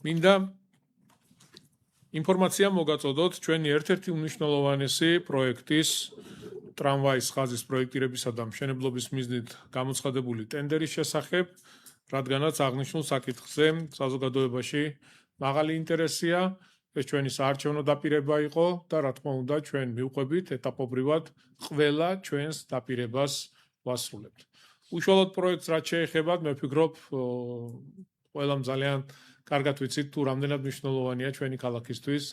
მინდა ინფორმაცია მოგაწოდოთ ჩვენი ერთ-ერთი უმნიშვნელოვანესი პროექტის ტრამვაის ხაზის პროექტირებისა და მშენებლობის მიზნით გამოცხადებული ტენდერის შესახებ, რადგანაც აღნიშნულ საკითხზე საზოგადოებაში მაღალი ინტერესია, ეს ჩვენი საარჩევნო დაპირება იყო და რა თქმა უნდა ჩვენ მივყვებით ეტაპობრივად ყველა ჩვენს დაპირებას ვასრულებთ. უშუალოდ პროექტს რაც შეეხება, მე ვფიქრობ, ყველამ ძალიან კარგად ვიცით თუ რამდენად მნიშვნელოვანია ჩვენი ქალაქისთვის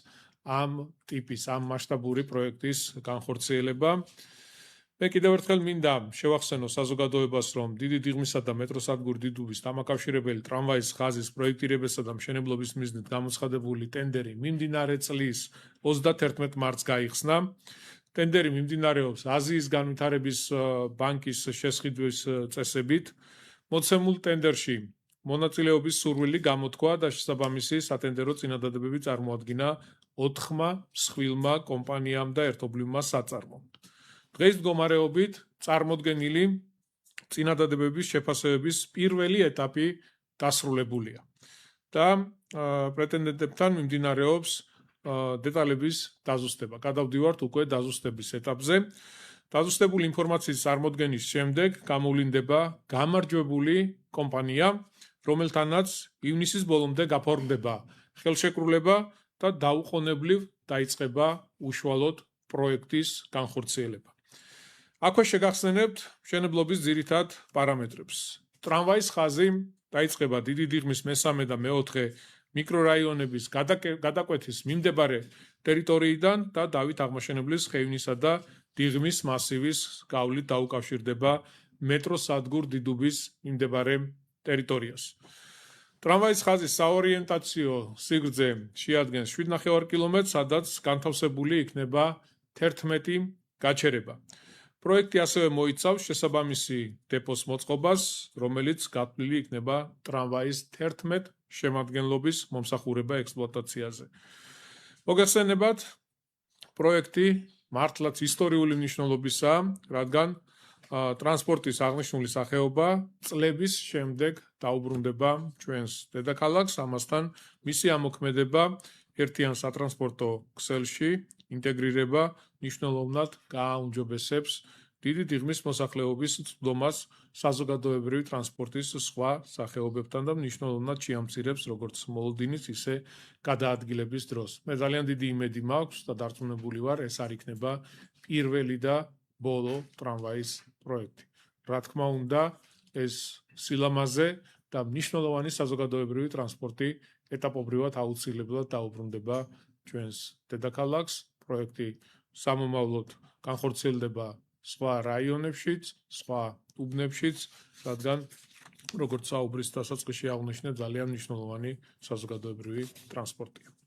ამ ტიპის, ამ მასშტაბური პროექტის განხორციელება. მე კიდევ ერთხელ მინდა შევახსენო საზოგადოებას, რომ დიდი დიღმისა და მეტროსადგური დიდუბის დამაკავშირებელი ტრამვაის ხაზის პროექტირებისა და მშენებლობის მიზნით გამოცხადებული ტენდერი მიმდინარე წლის 31 მარტს გაიხსნა. ტენდერი მიმდინარეობს აზიის განვითარების ბანკის შესყიდვის წესებით. მოცემულ ტენდერში მონაწილეობის სურვილი გამოთქვა და შესაბამისი სატენდერო წინადადებები წარმოადგინა 4 მსხვილმა კომპანიამ და ერთობლივმა საწარმომ. დღეს მდგომარეობით წარმოდგენილი წინადადებების შეფასებების პირველი ეტაპი დასრულებულია და პრეტენდენტებთან მიმდინარეობს დეტალების დაზუსტება. გადავდივართ უკვე დაზუსტების ეტაპზე. დაზუსტებული ინფორმაციის წარმოდგენის შემდეგ გამოვლინდება გამარჯვებული კომპანია, რომელთანაც ივნისის ბოლომდე გაფორმდება ხელშეკრულება და დაუყოვნებლივ დაიწყება უშუალოდ პროექტის განხორციელება. აქვე შეგახსენებთ მშენებლობის ძირითად პარამეტრებს. ტრამვაის ხაზი დაიწყება დიდი დიღმის მესამე და მეოთხე მიკრორაიონების გადაკვეთის მიმდებარე ტერიტორიიდან და დავით აღმაშენებლის ხეივნისა და დიღმის მასივის გავლით დაუკავშირდება მეტროსადგურ დიდუბის მიმდებარე ტერიტორიას. ტრამვაის ხაზის საორიენტაციო სიგრძე შეადგენს 7,5 კილომეტრს, სადაც განთავსებული იქნება 11 გაჩერება. პროექტი ასევე მოიცავს შესაბამისი დეპოს მოწყობას, რომელიც გათვლილი იქნება ტრამვაის 11 შემადგენლობის მომსახურება ექსპლუატაციაზე. მოგეხსენებათ, პროექტი მართლაც ისტორიული მნიშვნელობისაა, რადგან ტრანსპორტის აღნიშნული სახეობა წლების შემდეგ დაუბრუნდება ჩვენს დედაქალაქს, ამასთან მისი ამოქმედება ერთიან სატრანსპორტო ქსელში ინტეგრირება მნიშვნელოვნად გააუმჯობესებს დიდი დიღმის მოსახლეობის წვდომას საზოგადოებრივი ტრანსპორტის სხვა სახეობებთან და მნიშვნელოვნად შეამცირებს როგორც მოლოდინის, ისე გადაადგილების დროს. მე ძალიან დიდი იმედი მაქვს და დარწმუნებული ვარ, ეს არ იქნება პირველი და ბოლო ტრამვაის პროექტი. რა თქმა უნდა, ეს სილამაზე და მნიშვნელოვანი საზოგადოებრივი ტრანსპორტი ეტაპობრივად აუცილებლად დაუბრუნდება ჩვენს დედაქალაქს. პროექტი სამომავლოდ განხორციელდება სხვა რაიონებშიც, სხვა უბნებშიც, რადგან როგორც საუბრის დასაწყისში აღნიშნე ძალიან მნიშვნელოვანი საზოგადოებრივი ტრანსპორტია.